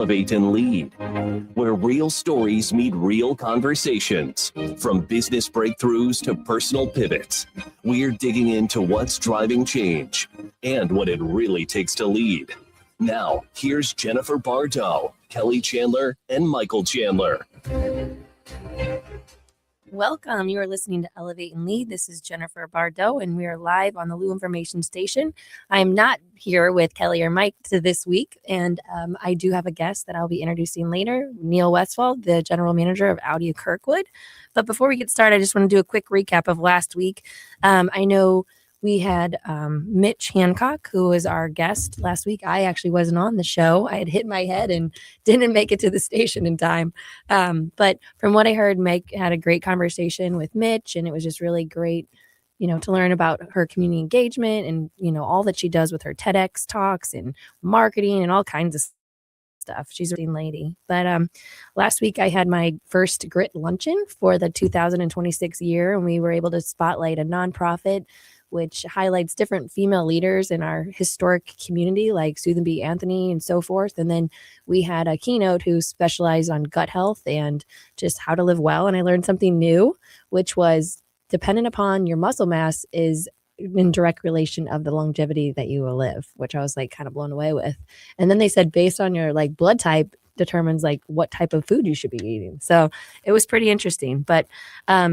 Elevate and Lead, where real stories meet real conversations. From business breakthroughs to personal pivots, we're digging into what's driving change and what it really takes to lead. Now, here's Jennifer Bardo, Kelly Chandler, and Michael Chandler. Welcome. You are listening to Elevate and Lead. This is Jennifer Bardo, and we are live on the Lou Information Station. I am not here with Kelly or Mike this week, and I do have a guest that I'll be introducing later, Niel Westfall, the General Manager of Audi Kirkwood. But before we get started, I just want to do a quick recap of last week. I know we had Mitch Hancock, who was our guest last week. I actually wasn't on the show. I had hit my head and didn't make it to the station in time. But from what I heard, Meg had a great conversation with Mitch, and it was just really great, to learn about her community engagement and, all that she does with her TEDx talks and marketing and all kinds of stuff. She's a lady. But last week I had my first Grit Luncheon for the 2026 year, and we were able to spotlight a nonprofit which highlights different female leaders in our historic community, like Susan B. Anthony and so forth. And then we had a keynote who specialized on gut health and just how to live well. And I learned something new, which was dependent upon your muscle mass is in direct relation of the longevity that you will live, which I was kind of blown away with. And then they said based on your blood type determines what type of food you should be eating. So it was pretty interesting. But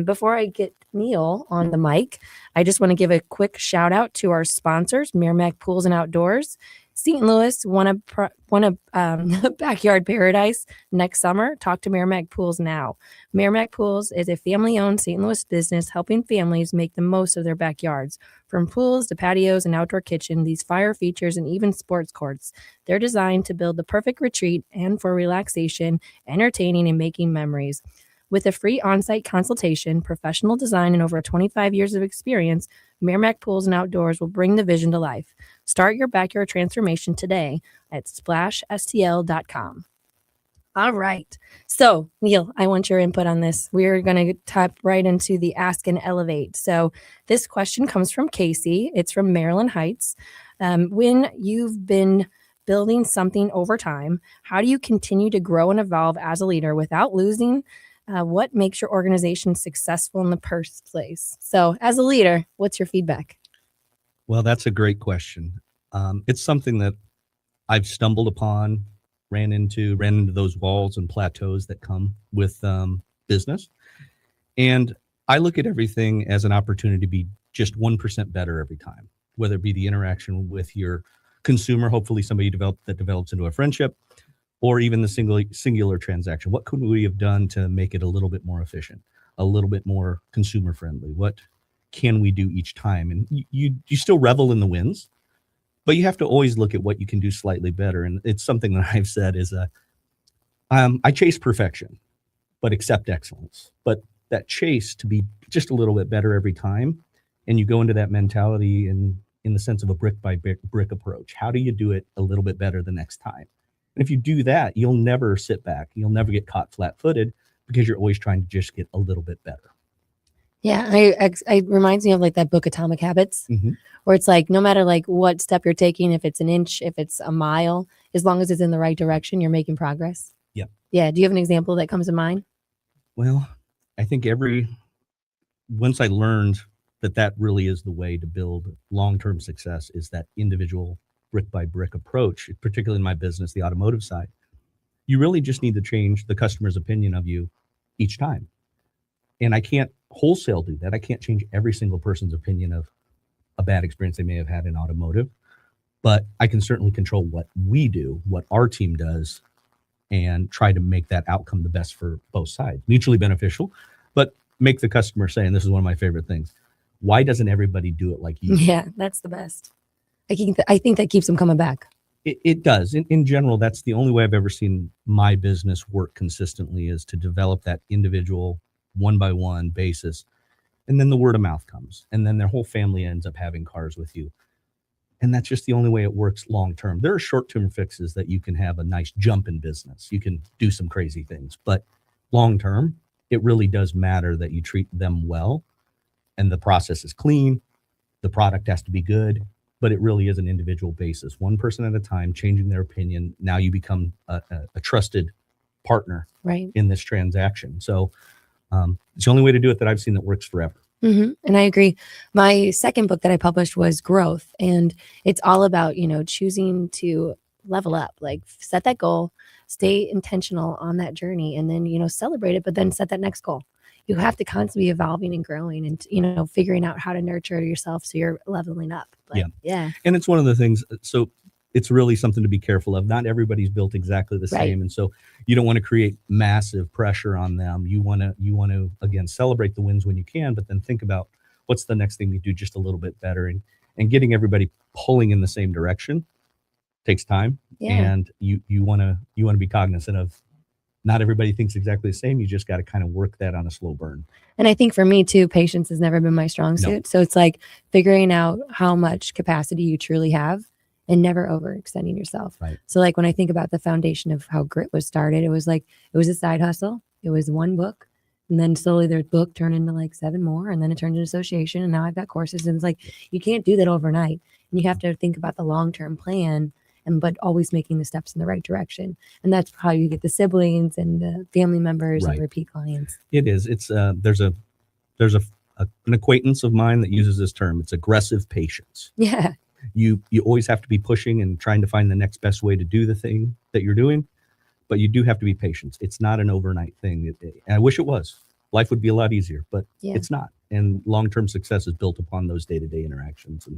before I get Neil on the mic, I just want to give a quick shout out to our sponsors, Merrimack Pools and Outdoors. St. Louis want a backyard paradise next summer. Talk to Merrimack Pools now. Merrimack Pools is a family-owned St. Louis business helping families make the most of their backyards. From pools to patios and outdoor kitchen, these fire features and even sports courts. They're designed to build the perfect retreat and for relaxation, entertaining, and making memories. With a free on-site consultation, professional design, and over 25 years of experience, Merrimack Pools and Outdoors will bring the vision to life. Start your backyard transformation today at splashstl.com. All right. So, Neil, I want your input on this. We're going to tap right into the Ask and Elevate. So this question comes from Casey. It's from Maryland Heights. When you've been building something over time, how do you continue to grow and evolve as a leader without losing what makes your organization successful in the first place? So as a leader, what's your feedback? Well, that's a great question. It's something that I've stumbled upon, ran into those walls and plateaus that come with business. And I look at everything as an opportunity to be just 1% better every time, whether it be the interaction with your consumer, hopefully somebody that develops into a friendship, or even the singular transaction. What could we have done to make it a little bit more efficient, a little bit more consumer friendly? What can we do each time? And you still revel in the wins, but you have to always look at what you can do slightly better. And it's something that I've said is I chase perfection, but accept excellence. But that chase to be just a little bit better every time, and you go into that mentality in the sense of a brick by brick approach. How do you do it a little bit better the next time? And if you do that, you'll never sit back. You'll never get caught flat-footed because you're always trying to just get a little bit better. Yeah, it reminds me of that book Atomic Habits, where it's no matter what step you're taking, if it's an inch, if it's a mile, as long as it's in the right direction, you're making progress. Yep. Yeah. Do you have an example that comes to mind? Well, I think once I learned that really is the way to build long-term success, is that individual brick by brick approach, particularly in my business, the automotive side. You really just need to change the customer's opinion of you each time. And I can't wholesale do that. I can't change every single person's opinion of a bad experience they may have had in automotive, but I can certainly control what we do, what our team does, and try to make that outcome the best for both sides, mutually beneficial, but make the customer say, and this is one of my favorite things, why doesn't everybody do it like you? Yeah, that's the best. I think that keeps them coming back. It does. In general, that's the only way I've ever seen my business work consistently, is to develop that individual one by one basis. And then the word of mouth comes, and then their whole family ends up having cars with you. And that's just the only way it works long term. There are short-term fixes that you can have a nice jump in business. You can do some crazy things, but long term, it really does matter that you treat them well, and the process is clean. The product has to be good, but it really is an individual basis, one person at a time, changing their opinion. Now you become a trusted partner Right. in this transaction. So it's the only way to do it that I've seen that works forever. And I agree. My second book that I published was Growth, and it's all about, choosing to level up, like set that goal, stay intentional on that journey, and then, celebrate it, but then set that next goal. You have to constantly be evolving and growing and, figuring out how to nurture yourself so you're leveling up. But, yeah. And it's one of the things. So it's really something to be careful of. Not everybody's built exactly the Right. same. And so you don't want to create massive pressure on them. You want to, again, celebrate the wins when you can, but then think about what's the next thing we do just a little bit better, and getting everybody pulling in the same direction takes time. Yeah. And you want to be cognizant of not everybody thinks exactly the same. You just got to kind of work that on a slow burn. And I think for me too, patience has never been my strong suit. So it's like figuring out how much capacity you truly have and never overextending yourself. Right. So like when I think about the foundation of how Grit was started, it was a side hustle. It was one book. And then slowly their book turned into like 7 more. And then it turned into association. And now I've got courses. And it's like, you can't do that overnight. And you have to think about the long-term plan, but always making the steps in the right direction. And that's how you get the siblings and the family members and repeat clients. It is. It's there's an acquaintance of mine that uses this term. It's aggressive patience. Yeah. You always have to be pushing and trying to find the next best way to do the thing that you're doing, but you do have to be patient. It's not an overnight thing. And I wish it was. Life would be a lot easier, but it's not. And long-term success is built upon those day-to-day interactions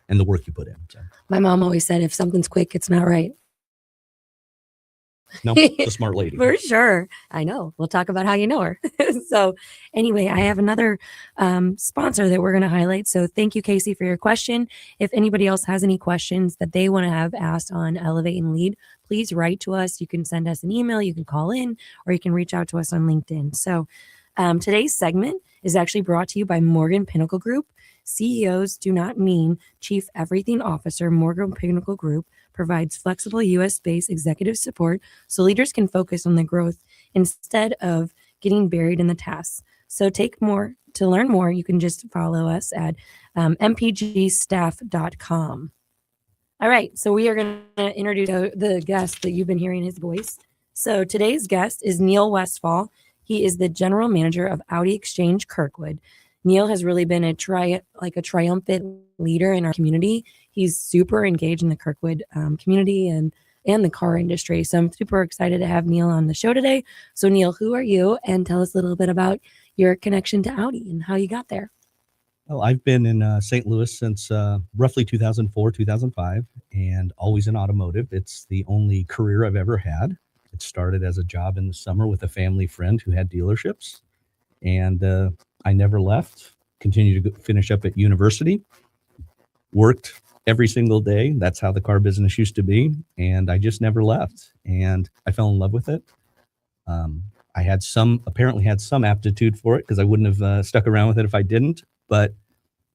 and the work you put in. So. My mom always said, if something's quick, it's not right. No, it's a smart lady. For sure. I know. We'll talk about how you know her. So anyway, I have another sponsor that we're going to highlight. So thank you, Casey, for your question. If anybody else has any questions that they want to have asked on Elevate and Lead, please write to us. You can send us an email, you can call in, or you can reach out to us on LinkedIn. So today's segment is actually brought to you by Morgan Pinnacle Group. CEOs do not mean Chief Everything Officer. Morgan Pinnacle Group provides flexible U.S.-based executive support so leaders can focus on the growth instead of getting buried in the tasks. So to learn more, you can just follow us at mpgstaff.com. All right, so we are going to introduce the guest that you've been hearing his voice. So today's guest is Niel Westfall. He is the general manager of Audi Exchange Kirkwood. Niel has really been a triumphant leader in our community. He's super engaged in the Kirkwood community and the car industry. So I'm super excited to have Niel on the show today. So Niel, who are you? And tell us a little bit about your connection to Audi and how you got there. Well, I've been in St. Louis since roughly 2004, 2005, and always in automotive. It's the only career I've ever had. It started as a job in the summer with a family friend who had dealerships. And I never left, continued to finish up at university, worked every single day. That's how the car business used to be. And I just never left. And I fell in love with it. I apparently had some aptitude for it because I wouldn't have stuck around with it if I didn't. But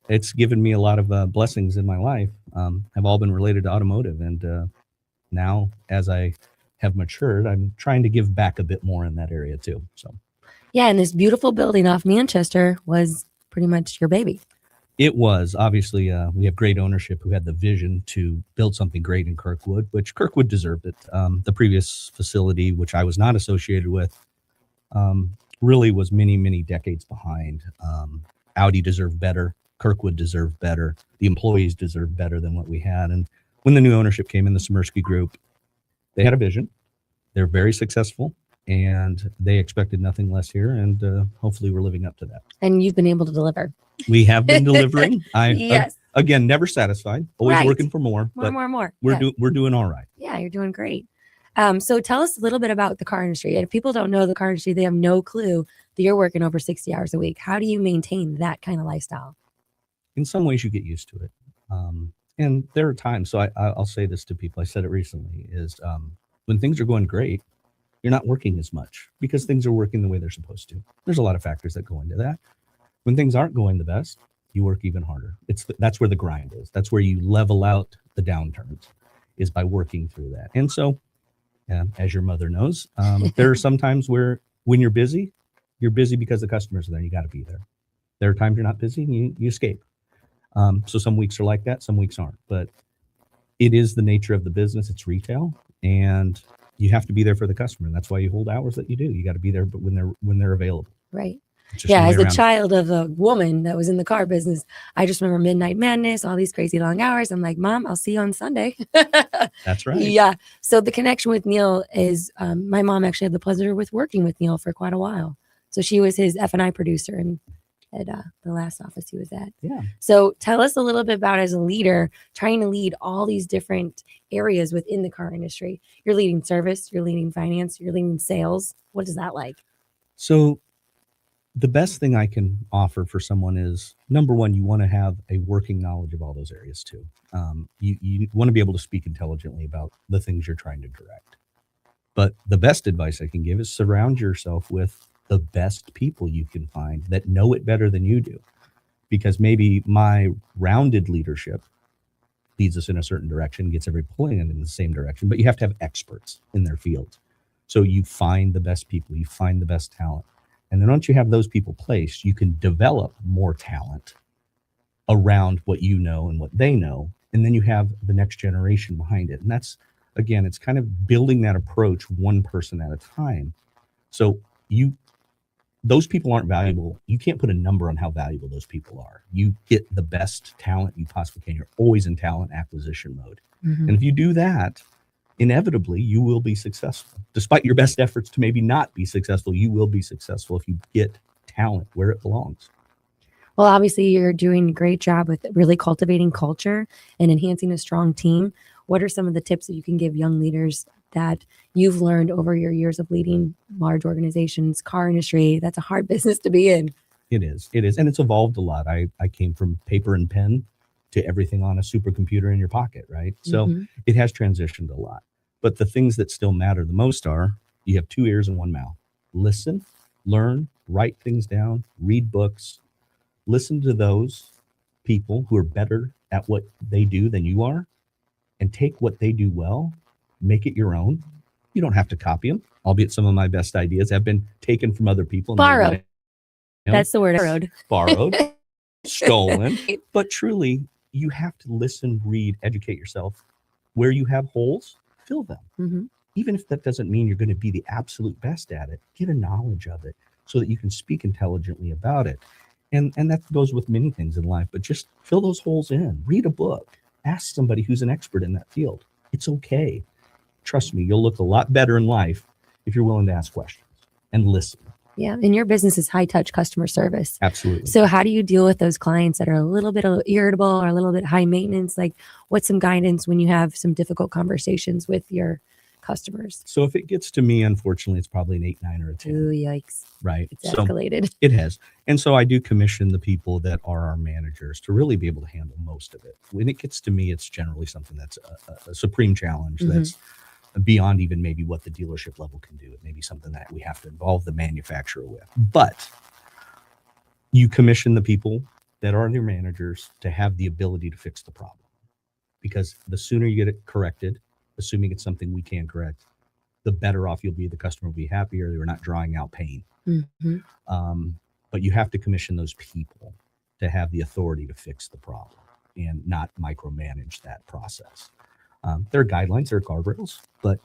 it's given me a lot of blessings in my life, have all been related to automotive. And now as I have matured, I'm trying to give back a bit more in that area too. So. Yeah, and this beautiful building off Manchester was pretty much your baby. It was. Obviously, we have great ownership who had the vision to build something great in Kirkwood, which Kirkwood deserved it. The previous facility, which I was not associated with, really was many, many decades behind. Audi deserved better. Kirkwood deserved better. The employees deserved better than what we had. And when the new ownership came in, the Smirsky Group, they had a vision. They're very successful. And they expected nothing less here, and hopefully we're living up to that. And you've been able to deliver. We have been delivering. Yes. Again, never satisfied. Always working for more. More. We're doing all right. Yeah, you're doing great. So tell us a little bit about the car industry. And if people don't know the car industry, they have no clue that you're working over 60 hours a week. How do you maintain that kind of lifestyle? In some ways, you get used to it. And there are times. So I'll say this to people. I said it recently. Is when things are going great, you're not working as much because things are working the way they're supposed to. There's a lot of factors that go into that. When things aren't going the best, you work even harder. That's where the grind is. That's where you level out the downturns, is by working through that. And so, as your mother knows, there are some times where when you're busy because the customers are there. You got to be there. There are times you're not busy and you escape. So some weeks are like that, some weeks aren't. But it is the nature of the business. It's retail, and you have to be there for the customer. And that's why you hold hours that you do. You got to be there, but when they're available. Right. It's just Yeah, no way as a around it. child of a woman that was in the car business, I just remember Midnight Madness, all these crazy long hours. I'm like, Mom, I'll see you on Sunday. That's right. Yeah. So the connection with Neil is my mom actually had the pleasure with working with Neil for quite a while. So she was his F&I producer and at the last office he was at. Yeah. So tell us a little bit about, as a leader, trying to lead all these different areas within the car industry. You're leading service, you're leading finance, you're leading sales. What is that like? So the best thing I can offer for someone is, number one, you want to have a working knowledge of all those areas too. You want to be able to speak intelligently about the things you're trying to direct. But the best advice I can give is surround yourself with the best people you can find that know it better than you do. Because maybe my rounded leadership leads us in a certain direction, gets everybody pulling in the same direction, but you have to have experts in their field. So you find the best people, you find the best talent. And then once you have those people placed, you can develop more talent around what you know and what they know. And then you have the next generation behind it. And that's, again, it's kind of building that approach one person at a time. So those people aren't valuable. You can't put a number on how valuable those people are. You get the best talent you possibly can. You're always in talent acquisition mode. Mm-hmm. And if you do that, inevitably you will be successful. Despite your best efforts to maybe not be successful, you will be successful if you get talent where it belongs. Well, obviously you're doing a great job with really cultivating culture and enhancing a strong team. What are some of the tips that you can give young leaders that you've learned over your years of leading large organizations, car industry? That's a hard business to be in. It is. And it's evolved a lot. I came from paper and pen to everything on a supercomputer in your pocket, right? So it has transitioned a lot. But the things that still matter the most are, you have 2 ears and 1 mouth. Listen, learn, write things down, read books, listen to those people who are better at what they do than you are, and take what they do well, make it your own. You don't have to copy them, albeit some of my best ideas have been taken from other people. Borrowed. That's the word. Borrowed, stolen. But truly, you have to listen, read, educate yourself. Where you have holes, fill them. Mm-hmm. Even if that doesn't mean you're going to be the absolute best at it, get a knowledge of it so that you can speak intelligently about it. And that goes with many things in life, but just fill those holes in. Read a book. Ask somebody who's an expert in that field. It's okay. Trust me, you'll look a lot better in life if you're willing to ask questions and listen. Yeah. And your business is high touch customer service. Absolutely. So how do you deal with those clients that are a little bit irritable or a little bit high maintenance? Like, what's some guidance when you have some difficult conversations with your customers? So if it gets to me, unfortunately, it's probably an 8, 9, or a 10. Ooh, yikes. Right. It's escalated. It has. And so I do commission the people that are our managers to really be able to handle most of it. When it gets to me, it's generally something that's a supreme challenge that's beyond even maybe what the dealership level can do. It may be something that we have to involve the manufacturer with. But you commission the people that are your managers to have the ability to fix the problem. Because the sooner you get it corrected, assuming it's something we can correct, the better off you'll be. The customer will be happier. You're not drawing out pain. But you have to commission those people to have the authority to fix the problem and not micromanage that process. There are guidelines, there are guardrails, but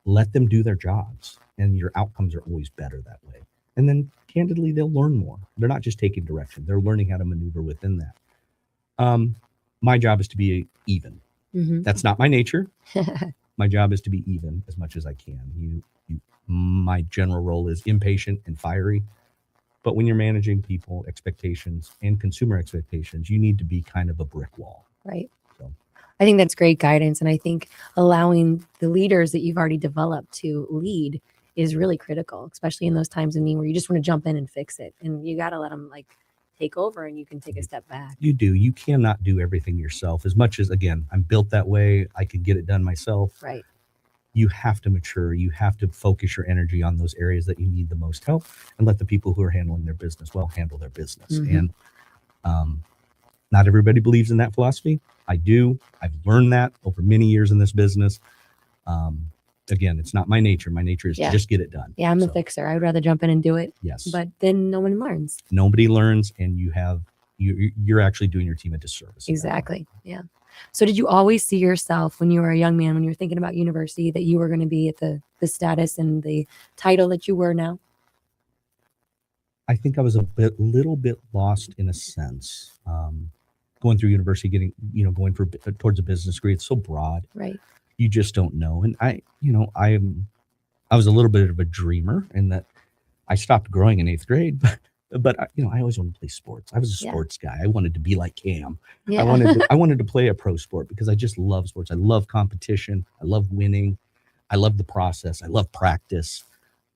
let them do their jobs, and your outcomes are always better that way. And then, candidly, they'll learn more. They're not just taking direction; they're learning how to maneuver within that. My job is to be even. That's not my nature. My job is to be even as much as I can. My general role is impatient and fiery. But when you're managing people, expectations, and consumer expectations, you need to be kind of a brick wall. Right. So. I think that's great guidance. And I think allowing the leaders that you've already developed to lead is really critical, especially in those times of need where you just want to jump in and fix it. And you got to let them take over, and you can take a step back. You do. You cannot do everything yourself. As much as, again, I'm built that way. I can get it done myself. Right. You have to mature. You have to focus your energy on those areas that you need the most help, and let the people who are handling their business well handle their business. And not everybody believes in that philosophy. I do. I've learned that over many years in this business. Again, it's not my nature. My nature is to just get it done. Yeah, I'm a fixer. I would rather jump in and do it. Yes. But then no one learns. Nobody learns, and you have you're actually doing your team a disservice. Exactly. Yeah. So did you always see yourself when you were a young man, when you were thinking about university, that you were going to be at the status and the title that you were now? I think I was little bit lost in a sense. Going through university, going towards a business degree, it's so broad. Right. You just don't know. And I was a little bit of a dreamer in that I stopped growing in 8th grade, but I always wanted to play sports. I was a sports guy. I wanted to be like Cam. Yeah. I wanted to play a pro sport because I just love sports. I love competition. I love winning. I love the process. I love practice.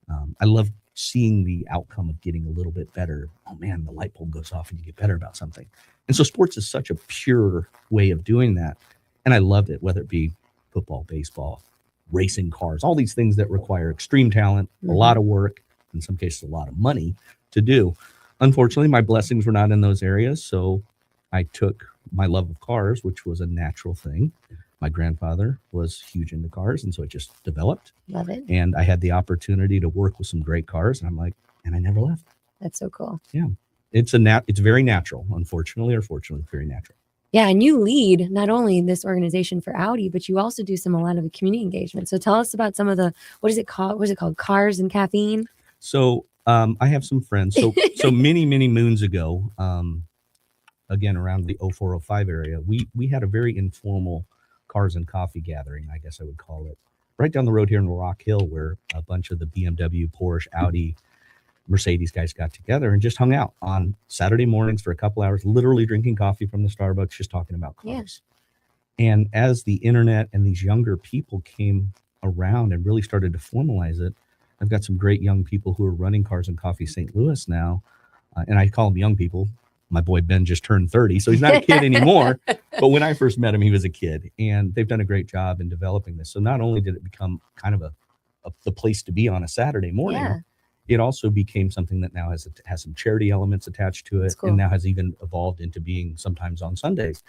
I love seeing the outcome of getting a little bit better. Oh man, the light bulb goes off and you get better about something. And so sports is such a pure way of doing that. And I loved it, whether it be football, baseball, racing cars, all these things that require extreme talent, a lot of work, in some cases, a lot of money to do. Unfortunately, my blessings were not in those areas. So I took my love of cars, which was a natural thing. My grandfather was huge into cars, and so it just developed. Love it. And I had the opportunity to work with some great cars, and I never left. That's so cool. Yeah. It's very natural, unfortunately or fortunately, very natural. Yeah, and you lead not only this organization for Audi, but you also do a lot of community engagement. So tell us about some of the, what is it called? Cars and Caffeine? So I have some friends. So many, many moons ago, again, around the 0405 area, we had a very informal cars and coffee gathering, I guess I would call it, right down the road here in Rock Hill, where a bunch of the BMW, Porsche, Audi, Mercedes guys got together and just hung out on Saturday mornings for a couple hours, literally drinking coffee from the Starbucks, just talking about cars. Yeah. And as the internet and these younger people came around and really started to formalize it, I've got some great young people who are running Cars and Coffee St. Louis now. And I call them young people. My boy Ben just turned 30, so he's not a kid anymore. But when I first met him, he was a kid. And they've done a great job in developing this. So not only did it become kind of the place to be on a Saturday morning, it also became something that now has some charity elements attached to it, and now has even evolved into being sometimes on Sundays.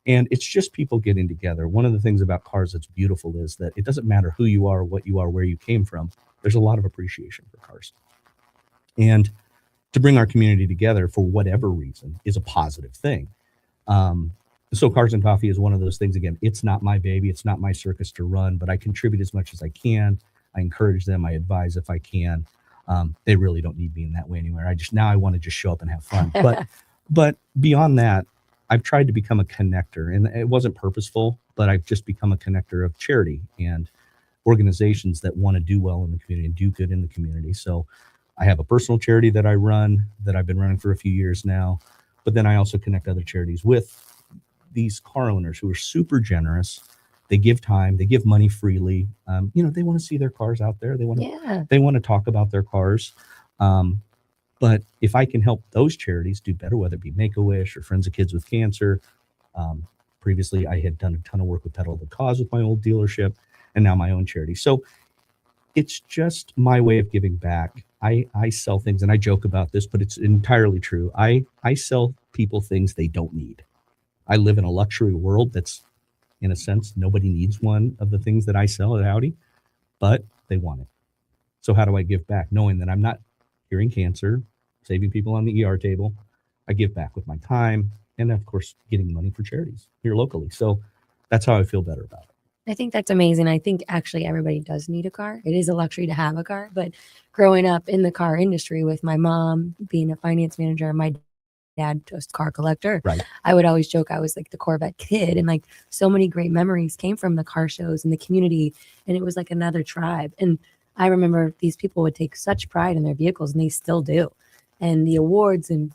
And it's just people getting together. One of the things about cars that's beautiful is that it doesn't matter who you are, what you are, where you came from. There's a lot of appreciation for cars. And to bring our community together for whatever reason is a positive thing. So Cars and Coffee is one of those things. Again, it's not my baby. It's not my circus to run, but I contribute as much as I can. I encourage them. I advise if I can. They really don't need me in that way anywhere. I want to just show up and have fun. But beyond that, I've tried to become a connector, and it wasn't purposeful, but I've just become a connector of charity and organizations that want to do well in the community and do good in the community. So I have a personal charity that I run, that I've been running for a few years now, but then I also connect other charities with these car owners who are super generous. They give time, they give money freely. They want to see their cars out there. They want to talk about their cars. But if I can help those charities do better, whether it be Make-A-Wish or Friends of Kids with Cancer, previously I had done a ton of work with Pedal the Cause with my old dealership, and now my own charity. So it's just my way of giving back. I sell things, and I joke about this, but it's entirely true. I sell people things they don't need. I live in a luxury world that's, in a sense, nobody needs one of the things that I sell at Audi, but they want it. So how do I give back? Knowing that I'm not curing cancer, saving people on the ER table, I give back with my time, and of course, getting money for charities here locally. So that's how I feel better about it. I think that's amazing. I think actually everybody does need a car. It is a luxury to have a car, but growing up in the car industry with my mom being a finance manager, my dad was a car collector. Right. I would always joke I was like the Corvette kid, and like so many great memories came from the car shows and the community, and it was like another tribe. And I remember these people would take such pride in their vehicles, and they still do. And the awards and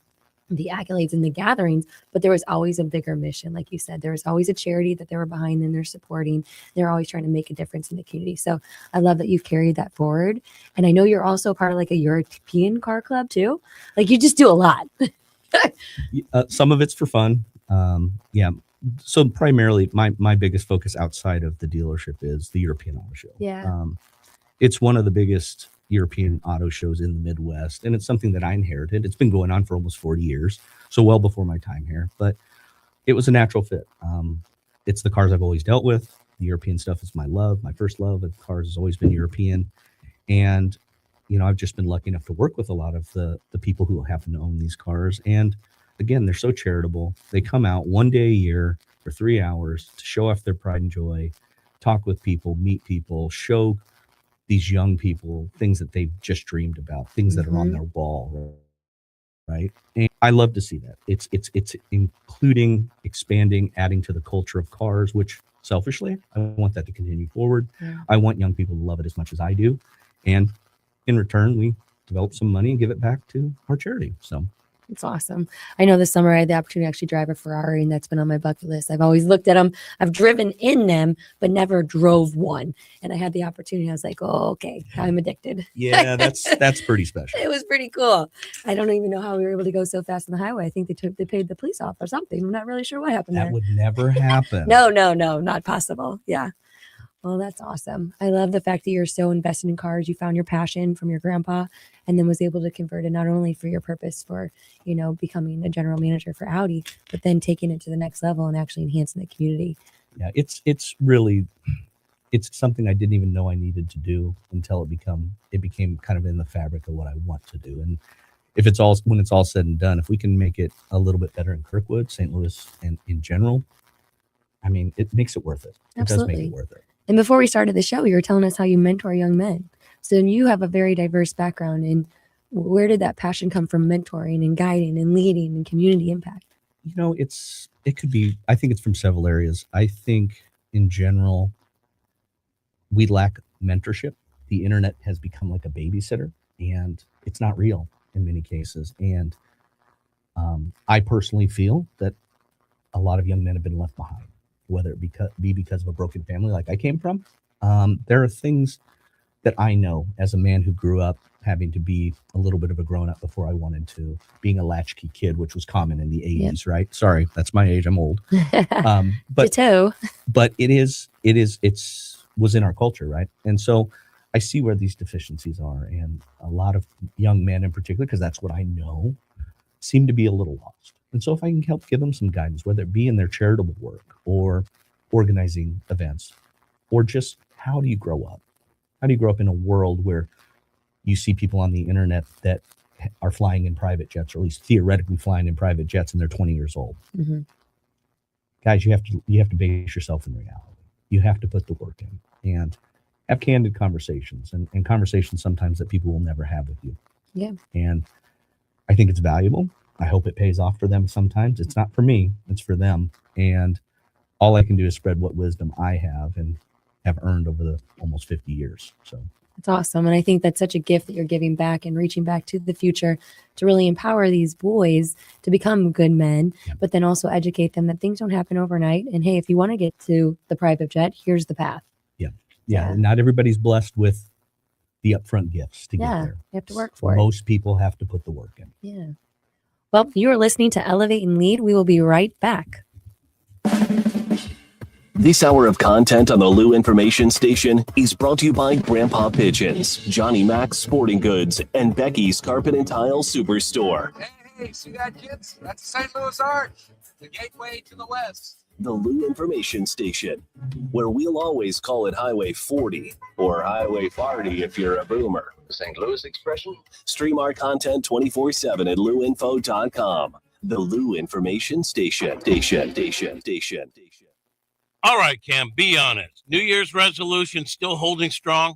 the accolades and the gatherings, but there was always a bigger mission. Like you said, there was always a charity that they were behind and they're supporting. They're always trying to make a difference in the community. So I love that you've carried that forward. And I know you're also part of like a European car club too. Like you just do a lot. Some of it's for fun. So primarily my biggest focus outside of the dealership is the European Auto Show. Yeah. It's one of the biggest European auto shows in the Midwest, and it's something that I inherited. It's been going on for almost 40 years, so well before my time here, but it was a natural fit. It's the cars I've always dealt with. The European stuff is my love. My first love of cars has always been European. And, I've just been lucky enough to work with a lot of the people who happen to own these cars. And again, they're so charitable. They come out one day a year for 3 hours to show off their pride and joy, talk with people, meet people, show these young people things that they've just dreamed about, things that are on their wall, right? And I love to see that. It's including, expanding, adding to the culture of cars, which selfishly, I want that to continue forward. Yeah. I want young people to love it as much as I do. And in return, we develop some money and give it back to our charity. So it's awesome. I know this summer I had the opportunity to actually drive a Ferrari, and that's been on my bucket list. I've always looked at them. I've driven in them, but never drove one. And I had the opportunity. I was like, oh, okay, I'm addicted. yeah, that's pretty special. It was pretty cool. I don't even know how we were able to go so fast on the highway. I think they paid the police off or something. I'm not really sure what happened That there. would never happen. No, not possible. Yeah. Well, that's awesome. I love the fact that you're so invested in cars. You found your passion from your grandpa and then was able to convert it not only for your purpose for, becoming a general manager for Audi, but then taking it to the next level and actually enhancing the community. Yeah, it's really something I didn't even know I needed to do until it became kind of in the fabric of what I want to do. And when it's all said and done, if we can make it a little bit better in Kirkwood, St. Louis, and in general, I mean, it makes it worth it. Absolutely. It does make it worth it. And before we started the show, you were telling us how you mentor young men. So you have a very diverse background. And where did that passion come from, mentoring and guiding and leading and community impact? It could be, I think it's from several areas. I think in general, we lack mentorship. The internet has become like a babysitter, and it's not real in many cases. And I personally feel that a lot of young men have been left behind, whether it be because of a broken family like I came from. There are things that I know as a man who grew up having to be a little bit of a grown-up before I wanted to, being a latchkey kid, which was common in the 80s, right? Sorry, that's my age. I'm old. But it was in our culture, right? And so I see where these deficiencies are, and a lot of young men in particular, because that's what I know, seem to be a little lost. And so if I can help give them some guidance, whether it be in their charitable work or organizing events, or just how do you grow up? How do you grow up in a world where you see people on the internet that are flying in private jets, or at least theoretically flying in private jets, and they're 20 years old? Mm-hmm. Guys, you have to base yourself in reality. You have to put the work in and have candid conversations, and conversations sometimes that people will never have with you. Yeah. And I think it's valuable. I hope it pays off for them sometimes. It's not for me, it's for them. And all I can do is spread what wisdom I have and have earned over the almost 50 years. So it's awesome. And I think that's such a gift that you're giving back and reaching back to the future to really empower these boys to become good men, but then also educate them that things don't happen overnight. And hey, if you want to get to the private jet, here's the path. Yeah. Not everybody's blessed with the upfront gifts to get there. You have to work for it. Most people have to put the work in. Yeah. Well, you are listening to Elevate and Lead. We will be right back. This hour of content on the Lou Information Station is brought to you by Grandpa Pigeons, Johnny Mac's Sporting Goods, and Becky's Carpet and Tile Superstore. Hey, see that, kids? That's the St. Louis Arch, the gateway to the west. The Lou Information Station, where we'll always call it Highway 40 or Highway 40 if you're a boomer. The St. Louis expression? Stream our content 24/7 at louinfo.com. The Lou Information Station. All right, Cam, be honest. New Year's resolution still holding strong?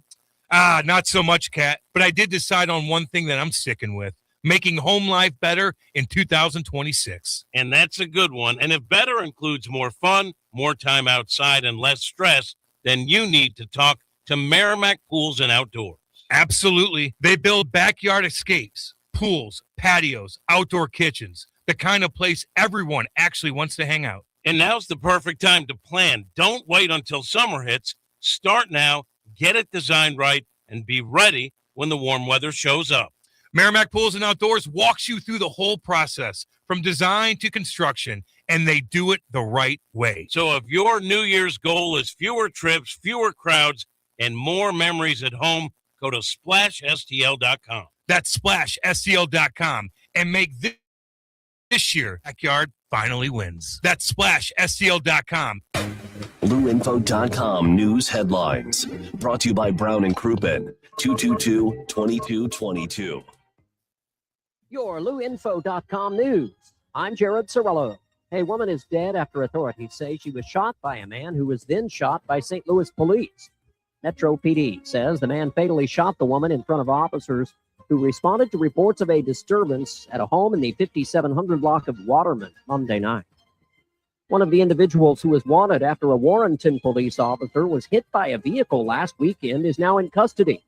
Not so much, Kat. But I did decide on one thing that I'm sticking with. Making home life better in 2026. And that's a good one. And if better includes more fun, more time outside, and less stress, then you need to talk to Merrimack Pools and Outdoors. Absolutely. They build backyard escapes, pools, patios, outdoor kitchens, the kind of place everyone actually wants to hang out. And now's the perfect time to plan. Don't wait until summer hits. Start now, get it designed right, and be ready when the warm weather shows up. Merrimack Pools and Outdoors walks you through the whole process, from design to construction, and they do it the right way. So if your New Year's goal is fewer trips, fewer crowds, and more memories at home, go to SplashSTL.com. That's SplashSTL.com, and make this year backyard finally wins. That's SplashSTL.com. LouInfo.com news headlines. Brought to you by Brown and Crouppen, 222-2222. Your LouInfo.com news. I'm Jared Cirillo. A woman is dead after authorities say she was shot by a man who was then shot by St. Louis police. Metro PD says the man fatally shot the woman in front of officers who responded to reports of a disturbance at a home in the 5700 block of Waterman Monday night. One of the individuals who was wanted after a Warrenton police officer was hit by a vehicle last weekend is now in custody.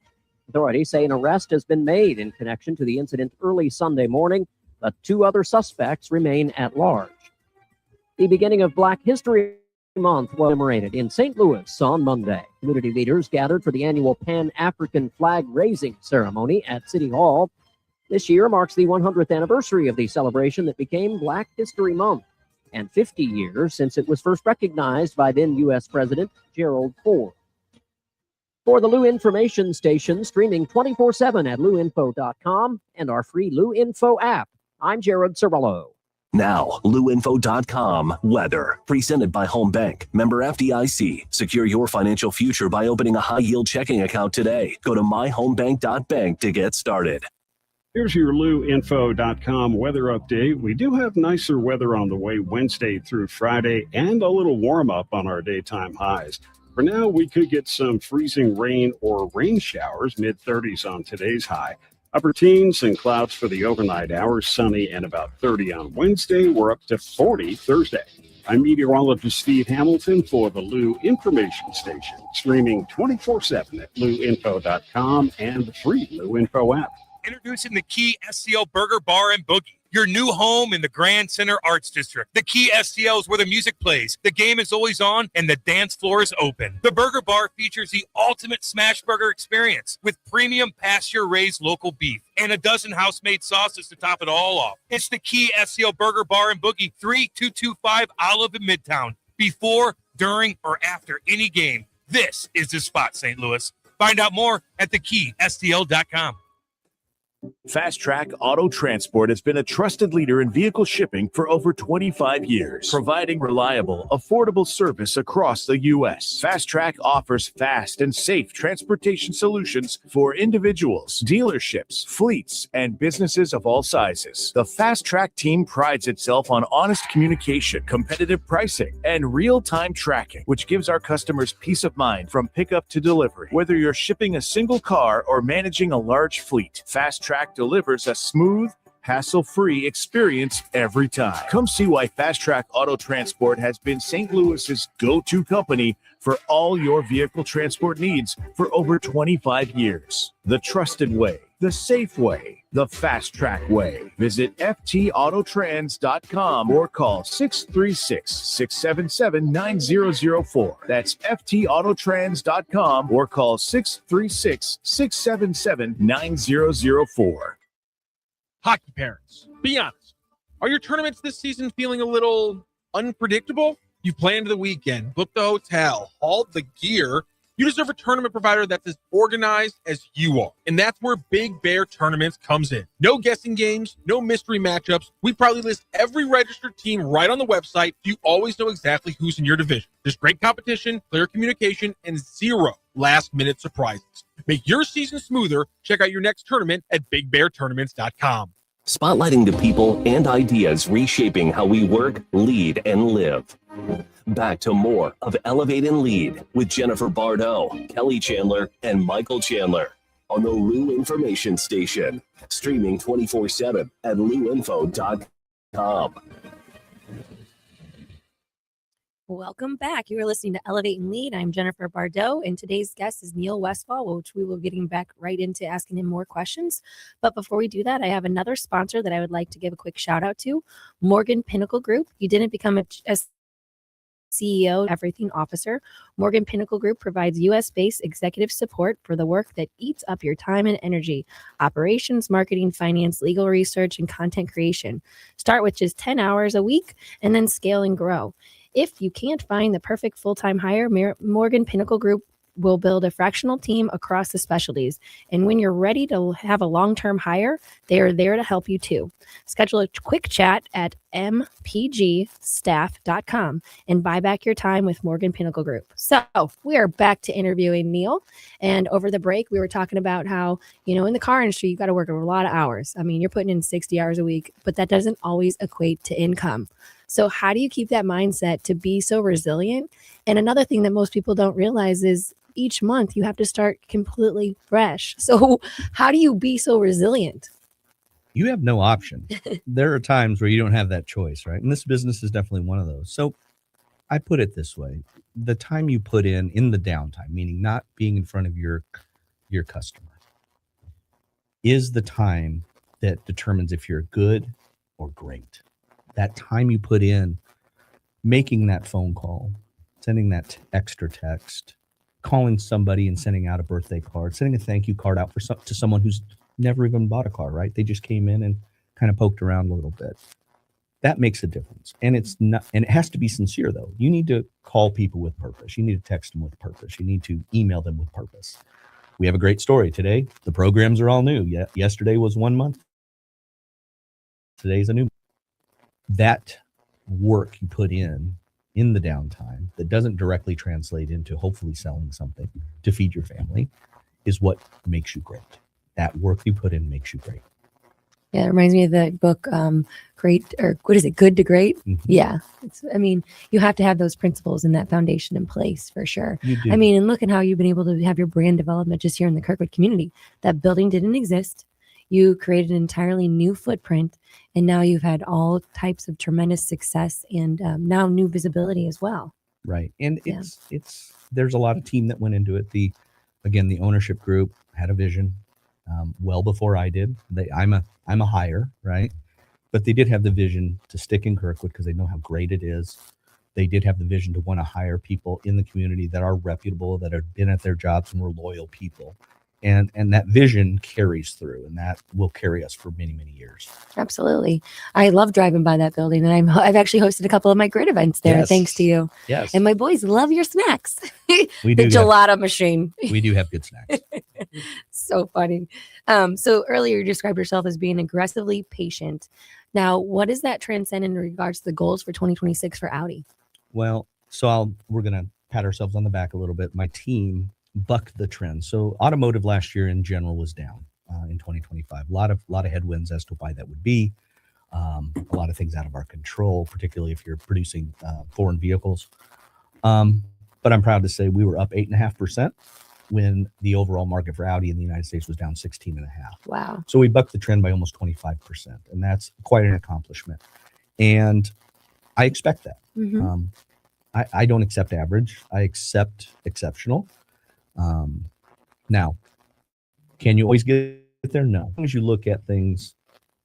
Authorities say an arrest has been made in connection to the incident early Sunday morning, but 2 other suspects remain at large. The beginning of Black History Month was commemorated in St. Louis on Monday. Community leaders gathered for the annual Pan-African flag raising ceremony at City Hall. This year marks the 100th anniversary of the celebration that became Black History Month, and 50 years since it was first recognized by then U.S. President Gerald Ford. For the Lou Information Station, streaming 24/7 at louinfo.com and our free Lou Info app, I'm Jared Cirillo. Now, louinfo.com weather. Presented by Home Bank. Member FDIC. Secure your financial future by opening a high-yield checking account today. Go to myhomebank.bank to get started. Here's your louinfo.com weather update. We do have nicer weather on the way Wednesday through Friday and a little warm up on our daytime highs. For now, we could get some freezing rain or rain showers, mid-30s on today's high. Upper teens and clouds for the overnight hours, sunny and about 30 on Wednesday. We're up to 40 Thursday. I'm meteorologist Steve Hamilton for the Lou Information Station, streaming 24/7 at louinfo.com and the free Lou Info app. Introducing the Key STL Burger Bar and Boogie, your new home in the Grand Center Arts District. The Key STL is where the music plays, the game is always on, and the dance floor is open. The Burger Bar features the ultimate smash burger experience with premium pasture-raised local beef and a dozen house-made sauces to top it all off. It's the Key STL Burger Bar and Boogie, 3225 Olive in Midtown. Before, during, or after any game, this is the spot, St. Louis. Find out more at thekeystl.com. Fast Track Auto Transport has been a trusted leader in vehicle shipping for over 25 years, providing reliable, affordable service across the U.S. Fast Track offers fast and safe transportation solutions for individuals, dealerships, fleets, and businesses of all sizes. The Fast Track team prides itself on honest communication, competitive pricing, and real-time tracking, which gives our customers peace of mind from pickup to delivery. Whether you're shipping a single car or managing a large fleet, Fast Track delivers a smooth, hassle-free experience every time. Come see why Fast Track Auto Transport has been St. Louis's go-to company for all your vehicle transport needs for over 25 years. The trusted way, the safe way, the Fast Track way. Visit ftautotrans.com or call 636-677-9004. That's ftautotrans.com or call 636-677-9004. Hockey parents, be honest. Are your tournaments this season feeling a little unpredictable? You've planned the weekend, booked the hotel, hauled the gear. You deserve a tournament provider that's as organized as you are. And that's where Big Bear Tournaments comes in. No guessing games, no mystery matchups. We proudly list every registered team right on the website. You always know exactly who's in your division. There's great competition, clear communication, and zero last-minute surprises. Make your season smoother. Check out your next tournament at BigBearTournaments.com. Spotlighting the people and ideas reshaping how we work, lead, and live. Back to more of Elevate and Lead with Jennifer Bardot, Kelly Chandler, and Michael Chandler on the Lou Information Station, streaming 24/7 at louinfo.com. Welcome back. You are listening to Elevate and Lead. I'm Jennifer Bardot, and today's guest is Niel Westfall, which we will be getting back right into asking him more questions. But before we do that, I have another sponsor that I would like to give a quick shout out to, Morgan Pinnacle Group. You didn't become a CEO, everything officer. Morgan Pinnacle Group provides U.S.-based executive support for the work that eats up your time and energy: operations, marketing, finance, legal research, and content creation. Start with just 10 hours a week and then scale and grow. If you can't find the perfect full-time hire, Morgan Pinnacle Group will build a fractional team across the specialties. And when you're ready to have a long-term hire, they are there to help you too. Schedule a quick chat at mpgstaff.com and buy back your time with Morgan Pinnacle Group. So we are back to interviewing Niel. And over the break, we were talking about how, in the car industry, you got to work a lot of hours. I mean, you're putting in 60 hours a week, but that doesn't always equate to income. So how do you keep that mindset to be so resilient? And another thing that most people don't realize is each month you have to start completely fresh. So how do you be so resilient? You have no option. There are times where you don't have that choice, right? And this business is definitely one of those. So I put it this way. The time you put in the downtime, meaning not being in front of your customer, is the time that determines if you're good or great. That time you put in making that phone call, sending that extra text, calling somebody and sending out a birthday card, sending a thank you card out to someone who's never even bought a car, right? They just came in and kind of poked around a little bit. That makes a difference. And it has to be sincere though. You need to call people with purpose. You need to text them with purpose. You need to email them with purpose. We have a great story today. The programs are all new. Yesterday was 1 month. Today's a new. That work you put in the downtime that doesn't directly translate into hopefully selling something to feed your family is what makes you great. That work you put in makes you great. Yeah, it reminds me of the book, Great, or what is it, Good to Great? Mm-hmm. Yeah. You have to have those principles and that foundation in place for sure. You do. And look at how you've been able to have your brand development just here in the Kirkwood community. That building didn't exist. You created an entirely new footprint, and now you've had all types of tremendous success and now new visibility as well. Right. And there's a lot of team that went into it. The ownership group had a vision well before I did. I'm a hire, right? But they did have the vision to stick in Kirkwood because they know how great it is. They did have the vision to want to hire people in the community that are reputable, that have been at their jobs and were loyal people. And that vision carries through, and that will carry us for many, many years. Absolutely. I love driving by that building, and I've actually hosted a couple of my grid events there, Yes. thanks to you. Yes. And my boys love your snacks. We The do gelato machine. We do have good snacks. So funny. So earlier you described yourself as being aggressively patient. Now, what does that transcend in regards to the goals for 2026 for Audi? Well, we're going to pat ourselves on the back a little bit. My team bucked the trend. So automotive last year in general was down in 2025. A lot of headwinds as to why that would be. A lot of things out of our control, particularly if you're producing foreign vehicles. But I'm proud to say we were up 8.5% when the overall market for Audi in the United States was down 16.5%. Wow. So we bucked the trend by almost 25%, and that's quite an accomplishment. And I expect that. Mm-hmm. I don't accept average. I accept exceptional. Now, can you always get there? No. As long as you look at things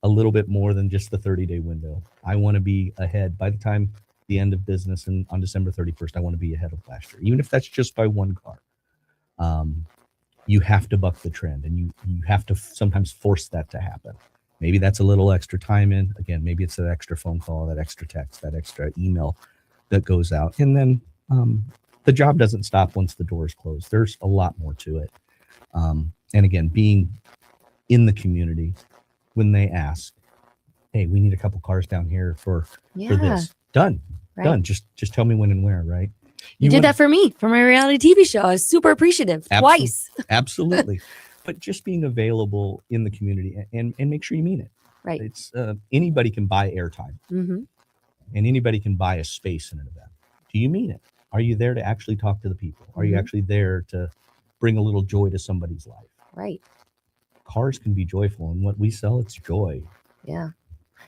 a little bit more than just the 30-day window, I want to be ahead by the time the end of business and on December 31st, I want to be ahead of last year, even if that's just by one car. You have to buck the trend, and you have to sometimes force that to happen. Maybe that's a little extra time in. Again, maybe it's that extra phone call, that extra text, that extra email that goes out. And then the job doesn't stop once the door is closed. There's a lot more to it. And again, being in the community when they ask, hey, we need a couple cars down here for this. Done. Right. Done. Just tell me when and where, right? You did that for me, for my reality TV show. I was super appreciative twice. Absolutely. But just being available in the community and make sure you mean it. Right. It's anybody can buy airtime, Mm-hmm. and anybody can buy a space in an event. Do you mean it? Are you there to actually talk to the people? Are you actually there to bring a little joy to somebody's life? Right. Cars can be joyful, and what we sell, it's joy. Yeah.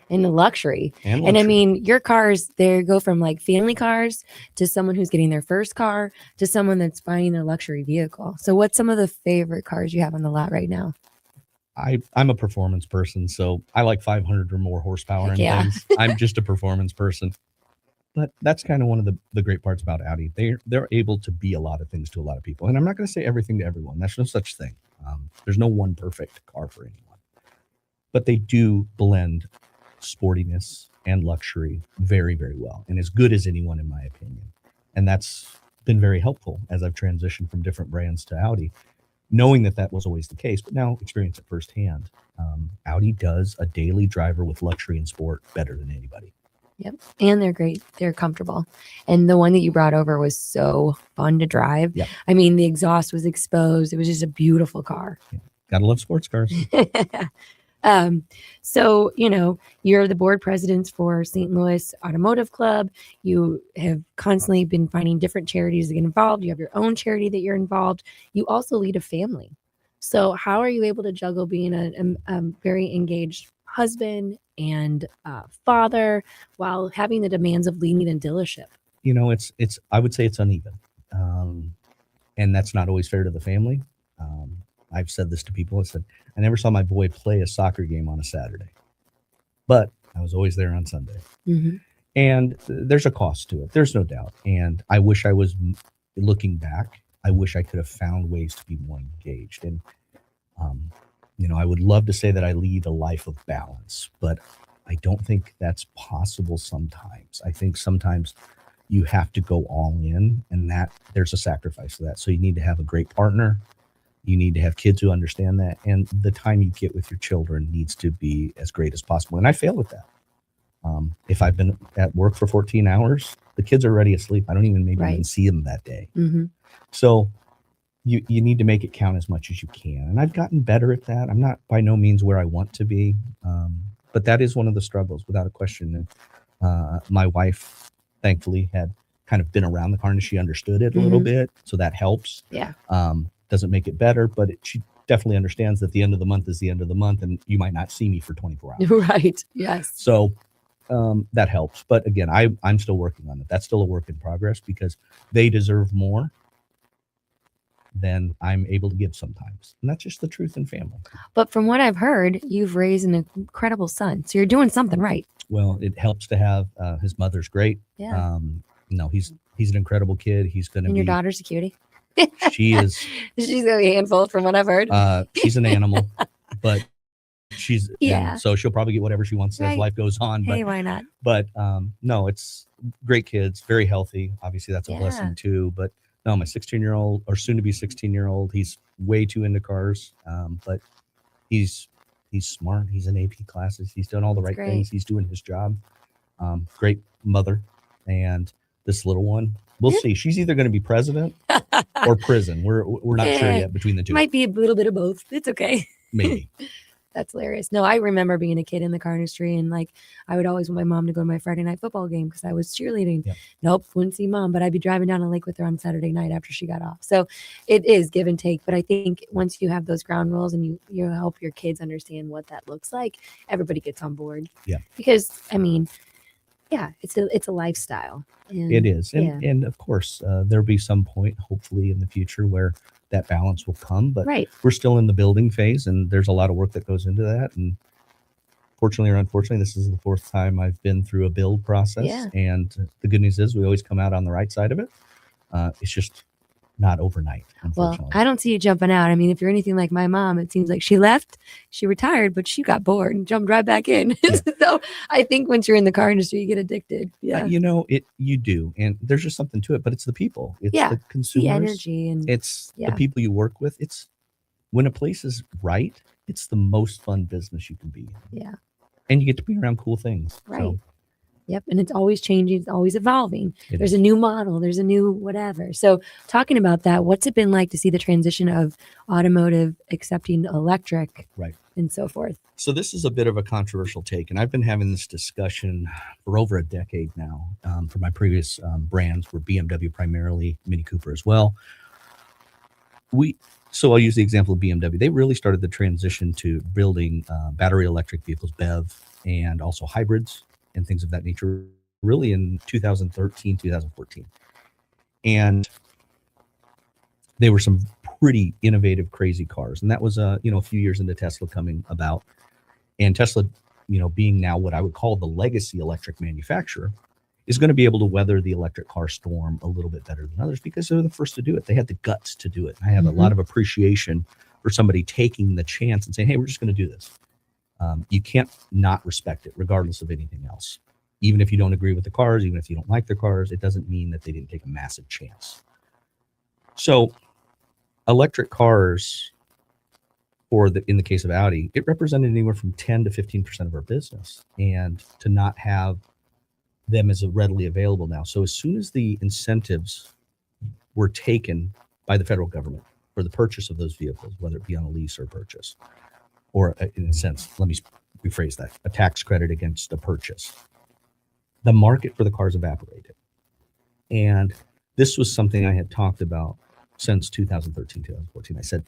And the luxury. And I luxury. mean, your cars, they go from like family cars to someone who's getting their first car to someone that's buying their luxury vehicle. So what's some of the favorite cars you have on the lot right now? I'm a performance person, so I like 500 or more horsepower and things. I'm just a performance person. But that's kind of one of the great parts about Audi. They're able to be a lot of things to a lot of people. And I'm not going to say everything to everyone. That's no such thing. There's no one perfect car for anyone. But they do blend sportiness and luxury very, very well, and as good as anyone in my opinion. And that's been very helpful as I've transitioned from different brands to Audi, knowing that that was always the case, but now experience it firsthand. Audi does a daily driver with luxury and sport better than anybody. Yep. And they're great. They're comfortable. And the one that you brought over was so fun to drive. Yep. I mean, the exhaust was exposed. It was just a beautiful car. Yeah. Gotta love sports cars. So, you're the board president for St. Louis Automotive Club. You have constantly been finding different charities to get involved. You have your own charity that you're involved. You also lead a family. So how are you able to juggle being a very engaged husband and father while having the demands of leading a dealership? It's I would say it's uneven. And that's not always fair to the family. I've said this to people. I said, I never saw my boy play a soccer game on a Saturday, but I was always there on Sunday. Mm-hmm. And there's a cost to it. There's no doubt. And I wish I was looking back. I wish I could have found ways to be more engaged. And, I would love to say that I lead a life of balance, but I don't think that's possible sometimes. I think sometimes you have to go all in, and that there's a sacrifice for that. So you need to have a great partner. You need to have kids who understand that. And the time you get with your children needs to be as great as possible. And I fail at that. If I've been at work for 14 hours, the kids are already asleep. I don't even even see them that day. Mm-hmm. So you need to make it count as much as you can. And I've gotten better at that. I'm not by no means where I want to be. But that is one of the struggles without a question. And my wife, thankfully, had kind of been around the car and she understood it a little bit. So that helps. Yeah. Doesn't make it better, but she definitely understands that the end of the month is the end of the month and you might not see me for 24 hours. Right. Yes. So that helps. But again, I'm still working on it. That's still a work in progress because they deserve more than I'm able to give sometimes. And that's just the truth in family. But from what I've heard, you've raised an incredible son. So you're doing something right. Well, it helps to have his mother's great. Yeah. He's an incredible kid. He's going to be. And your daughter's a cutie. She is. She's a handful from what I've heard. She's an animal, but she's yeah. So she'll probably get whatever she wants as life goes on. But, hey, why not? But no, it's great kids, very healthy. Obviously, that's a blessing too. But no, my 16-year-old or soon to be 16-year-old, he's way too into cars. But he's smart. He's in AP classes. He's done all the right things. He's doing his job. Great mother, and this little one. We'll see. She's either going to be president or prison. We're not sure yet between the two. Might be a little bit of both. It's okay. Maybe. That's hilarious. No, I remember being a kid in the car industry and I would always want my mom to go to my Friday night football game because I was cheerleading. Yep. Nope, wouldn't see mom, but I'd be driving down a lake with her on Saturday night after she got off. So it is give and take. But I think once you have those ground rules and you help your kids understand what that looks like, everybody gets on board. Yeah. Because it's a lifestyle. And, it is. And of course, there'll be some point, hopefully in the future, where that balance will come. But we're still in the building phase, and there's a lot of work that goes into that. And fortunately or unfortunately, this is the fourth time I've been through a build process. Yeah. And the good news is we always come out on the right side of it. It's just not overnight. Well, I don't see you jumping out. I mean, if you're anything like my mom, it seems like she left, she retired, but she got bored and jumped right back in. Yeah. So I think once you're in the car industry, you get addicted. Yeah. You do. And there's just something to it, but it's the people. It's the consumers. The energy. And it's the people you work with. It's when a place is right, it's the most fun business you can be in. Yeah. And you get to be around cool things. Right. So. Yep. And it's always changing. It's always evolving. There's a new model. There's a new whatever. So talking about that, what's it been like to see the transition of automotive accepting electric and so forth? So this is a bit of a controversial take. And I've been having this discussion for over a decade now for my previous brands were BMW primarily, Mini Cooper as well. So I'll use the example of BMW. They really started the transition to building battery electric vehicles, BEV, and also hybrids and things of that nature, really in 2013, 2014. And they were some pretty innovative, crazy cars. And that was, a few years into Tesla coming about. And Tesla, being now what I would call the legacy electric manufacturer, is going to be able to weather the electric car storm a little bit better than others because they were the first to do it. They had the guts to do it. I have a lot of appreciation for somebody taking the chance and saying, hey, we're just going to do this. You can't not respect it regardless of anything else. Even if you don't agree with the cars, even if you don't like the cars, it doesn't mean that they didn't take a massive chance. So electric cars, in the case of Audi, it represented anywhere from 10 to 15% of our business, and to not have them as readily available now. So as soon as the incentives were taken by the federal government for the purchase of those vehicles, whether it be on a lease or purchase, or in a sense, let me rephrase that, a tax credit against a purchase, the market for the cars evaporated. And this was something I had talked about since 2013, 2014. I said,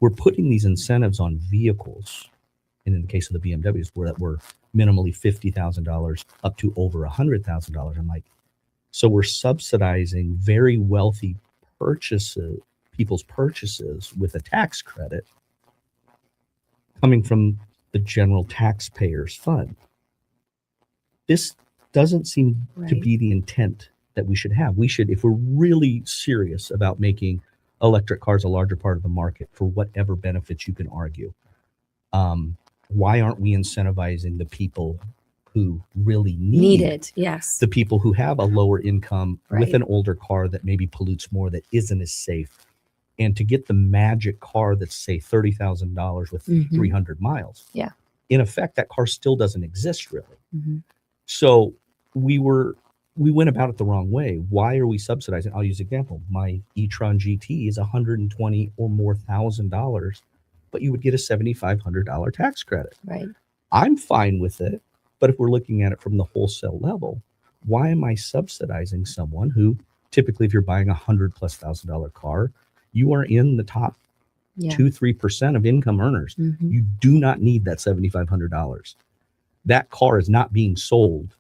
we're putting these incentives on vehicles, and in the case of the BMWs, that were minimally $50,000 up to over $100,000. I'm like, so we're subsidizing very wealthy people's purchases with a tax credit coming from the general taxpayers fund. This doesn't seem to be the intent that we should have. We should, if we're really serious about making electric cars a larger part of the market for whatever benefits you can argue, why aren't we incentivizing the people who really need it? Yes. The people who have a lower income with an older car that maybe pollutes more, that isn't as safe, and to get the magic car that's, say, $30,000 with 300 miles. Yeah. In effect, that car still doesn't exist really. So we went about it the wrong way. Why are we subsidizing? I'll use an example. My e-tron GT is $120 or more $1,000, but you would get a $7,500 tax credit. Right. I'm fine with it, but if we're looking at it from the wholesale level, why am I subsidizing someone who typically, if you're buying $100,000+ car, you are in the top 2-3% of income earners. You do not need that $7,500. That car is not being sold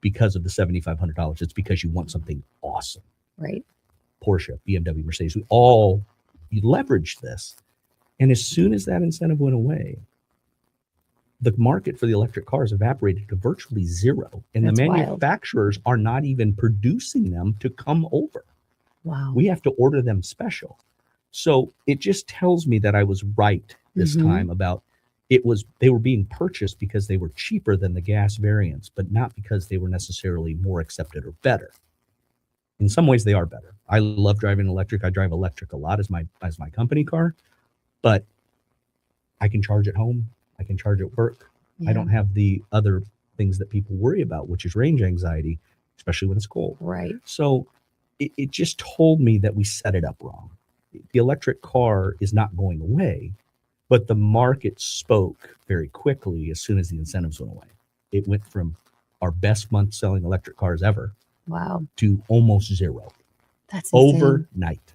because of the $7,500. It's because you want something awesome. Right. Porsche, BMW, Mercedes, you leveraged this. And as soon as that incentive went away, the market for the electric cars evaporated to virtually zero. And That's the manufacturers are not even producing them to come over. Wow. We have to order them special. So it just tells me that I was right this time about they were being purchased because they were cheaper than the gas variants, but not because they were necessarily more accepted or better. In some ways they are better. I love driving electric. I drive electric a lot as my company car, but I can charge at home. I can charge at work. I don't have the other things that people worry about, which is range anxiety, especially when it's cold. Right. So it just told me that we set it up wrong. The electric car is not going away, but the market spoke very quickly as soon as the incentives went away. It went from our best month selling electric cars ever to almost zero. That's insane. Overnight.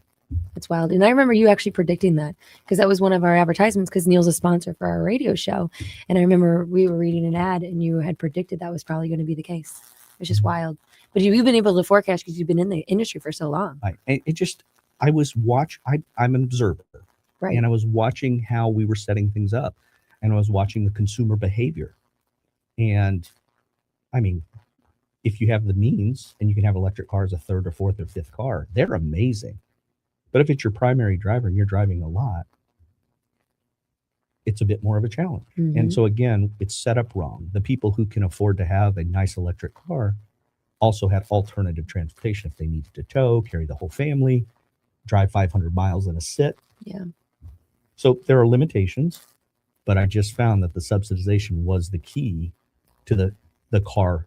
That's wild. And I remember you actually predicting that, because that was one of our advertisements, because Niel's a sponsor for our radio show. And I remember we were reading an ad and you had predicted that was probably going to be the case. It's just wild. But you've been able to forecast because you've been in the industry for so long. I'm an observer. Right. And I was watching how we were setting things up, and I was watching the consumer behavior. And I mean, if you have the means and you can have electric cars, a third or fourth or fifth car, they're amazing. But if it's your primary driver and you're driving a lot, it's a bit more of a challenge. And so again, it's set up wrong. The people who can afford to have a nice electric car also have alternative transportation if they needed to tow, carry the whole family, drive 500 miles in a sit. Yeah. So there are limitations, but I just found that the subsidization was the key to the car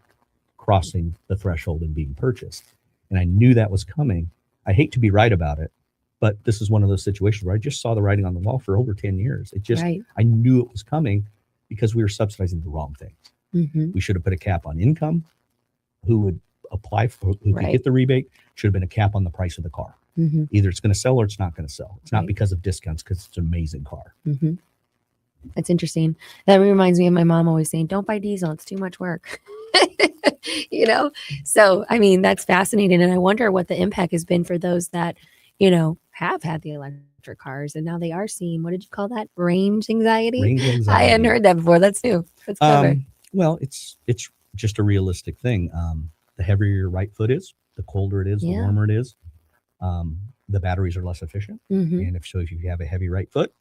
crossing the threshold and being purchased. And I knew that was coming. I hate to be right about it, but this is one of those situations where I just saw the writing on the wall for over 10 years. It just, I knew it was coming because we were subsidizing the wrong things. We should have put a cap on income. Who would apply for, who could get the rebate? Should have been a cap on the price of the car. Either it's going to sell or it's not going to sell. It's not because of discounts, because it's an amazing car. That's interesting. That reminds me of my mom always saying, don't buy diesel. It's too much work. So, I mean, that's fascinating. And I wonder what the impact has been for those that, have had the electric cars and now they are seeing, what did you call that? Range anxiety? Range anxiety. I hadn't heard that before. That's new. That's clever. Well, it's just a realistic thing. The heavier your right foot is, the colder it is, the warmer it is. The batteries are less efficient. And if you have a heavy right foot,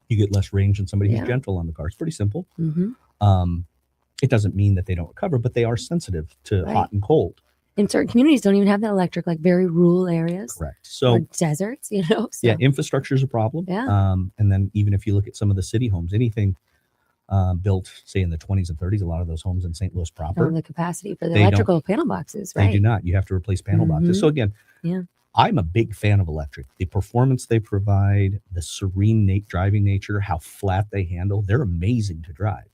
you get less range than somebody who's gentle on the car. It's pretty simple. It doesn't mean that they don't recover, but they are sensitive to hot and cold. in certain communities don't even have that electric, like very rural areas. Correct. Or So deserts, So. yeah, infrastructure is a problem. Yeah. And then even if you look at some of the city homes, anything built, say, in the 20s and 30s, a lot of those homes in St. Louis Don't have proper, the capacity for the They don't- electrical panel boxes, they right? do not. You have to replace panel boxes. Mhm. So again, Yeah. I'm a big fan of electric. The performance they provide, the serene driving nature, how flat they handle, they're amazing to drive.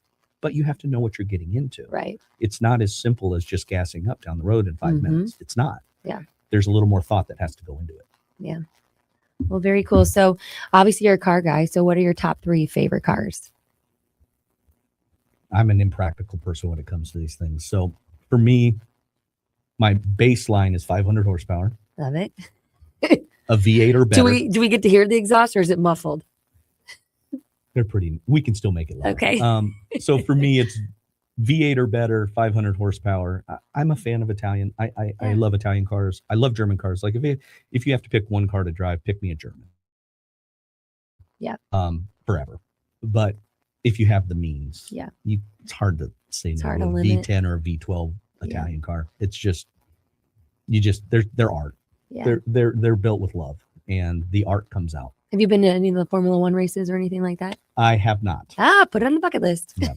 But you have to know what you're getting into. Right. It's not as simple as just gassing up down the road in 5 Mhm. minutes. It's not. Yeah. There's a little more thought that has to go into it. Yeah. Well, very cool. So obviously you're a car guy. So what are your top 3 favorite cars? I'm an impractical person when it comes to these things. So for me, my baseline is 500 horsepower, Love it. a V8 or better. Do we get to hear the exhaust or is it muffled? They're pretty, we can still make it loud. Okay. So for me, it's V8 or better, 500 horsepower. I'm a fan of Italian. I love Italian cars. I love German cars. Like if you have to pick one car to drive, pick me a German. Yeah. Forever. But if you have the means, Yeah. it's hard to say It's no hard to to a limit. V10 or a V12 Yeah. Italian car. It's just, they're art. Yeah. They're built with love, and the art comes out. Have you been to any of the Formula One races or anything like that? I have not. Put it on the bucket list. Yeah.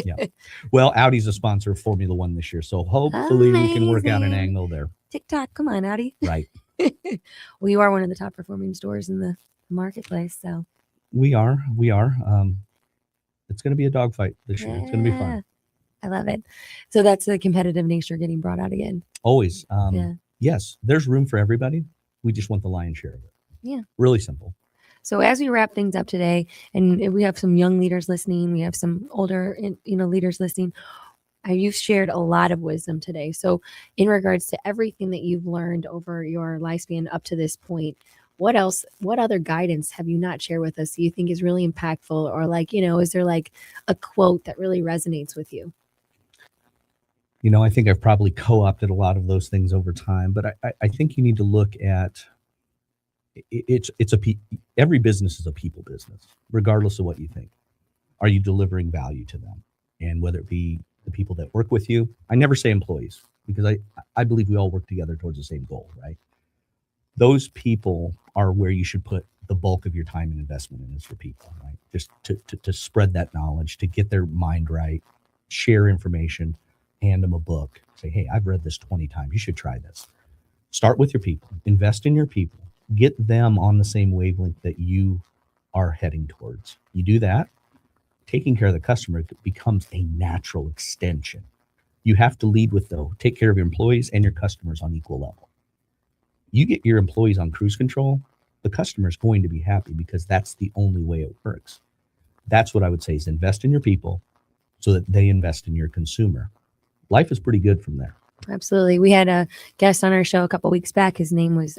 Yeah. Well, Audi's a sponsor of Formula One this year, so hopefully we can work out an Amazing. angle there. TikTok, come on, Audi. Right. Well, you are one of the top performing stores in the marketplace, so We are. It's going to be a dogfight this year. It's going to be fun. I love it. So that's the competitive nature getting brought out again. Always. Yeah. Yes, there's room for everybody. We just want the lion's share of it. Yeah. Really simple. So as we wrap things up today, and we have some young leaders listening, we have some older, leaders listening. You've shared a lot of wisdom today. So in regards to everything that you've learned over your lifespan up to this point, what other guidance have you not shared with us that you think is really impactful, or is there like a quote that really resonates with you? I think I've probably co-opted a lot of those things over time, but I think you need to look at every business is a people business, regardless of what you think. Are you delivering value to them? And whether it be the people that work with you, I never say employees, because I believe we all work together towards the same goal, right? Those people are where you should put the bulk of your time and investment in, is for people, right? Just to spread that knowledge, to get their mind right, share information, hand them a book, say, hey, I've read this 20 times. You should try this. Start with your people, invest in your people, get them on the same wavelength that you are heading towards. You do that, taking care of the customer becomes a natural extension. You have to lead with, though, take care of your employees and your customers on equal level. You get your employees on cruise control, the customer is going to be happy, because that's the only way it works. That's what I would say, is invest in your people so that they invest in your consumer. Life is pretty good from there. Absolutely. We had a guest on our show a couple weeks back. His name was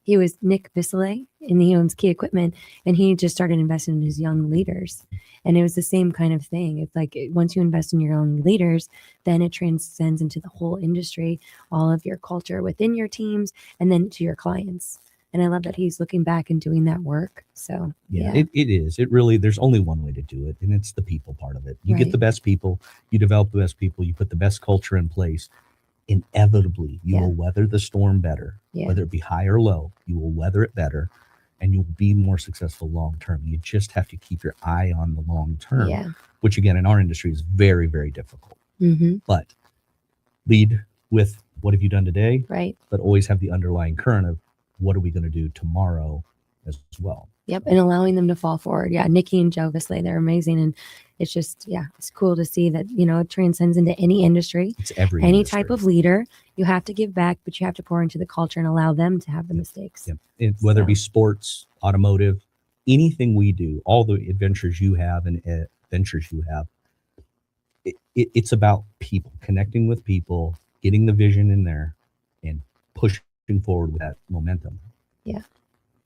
he was Nick Bissole, and he owns Key Equipment, and he just started investing in his young leaders. And it was the same kind of thing. It's like once you invest in your own leaders, then it transcends into the whole industry, all of your culture within your teams, and then to your clients. And I love that he's looking back and doing that work. So yeah. It is. It really, there's only one way to do it, and it's the people part of it. You Right. get the best people, you develop the best people, you put the best culture in place. Inevitably, you will weather the storm better, whether it be high or low. You will weather it better, and you'll be more successful long term. You just have to keep your eye on the long term, which again in our industry is very, very difficult. Mm-hmm. But lead with what have you done today, Right. but always have the underlying current of what are we going to do tomorrow as well. Yep. And allowing them to fall forward. Yeah. Nikki and Joe Visley, they're amazing. And it's just, it's cool to see that, it transcends into any industry. It's every any industry. type of leader. You have to give back, but you have to pour into the culture and allow them to have the mistakes. Yep. Whether it be sports, automotive, anything we do, all the adventures you have and adventures you have, it's about people, connecting with people, getting the vision in there, and pushing forward with that momentum. Yeah.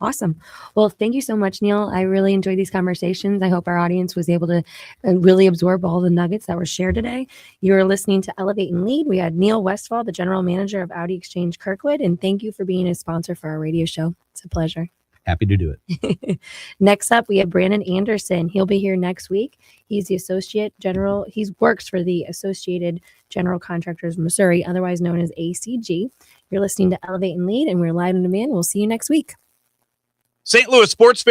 Awesome. Well, thank you so much, Niel. I really enjoyed these conversations. I hope our audience was able to really absorb all the nuggets that were shared today. You're listening to Elevate and Lead. We had Niel Westfall, the general manager of Audi Exchange Kirkwood, and thank you for being a sponsor for our radio show. It's a pleasure. happy to do it. Next up, we have Brandon Anderson. He'll be here next week. He's the Associate General. He works for the Associated General Contractors of Missouri, otherwise known as ACG. You're listening to Elevate and Lead, and we're live on demand. We'll see you next week. St. Louis sports fans.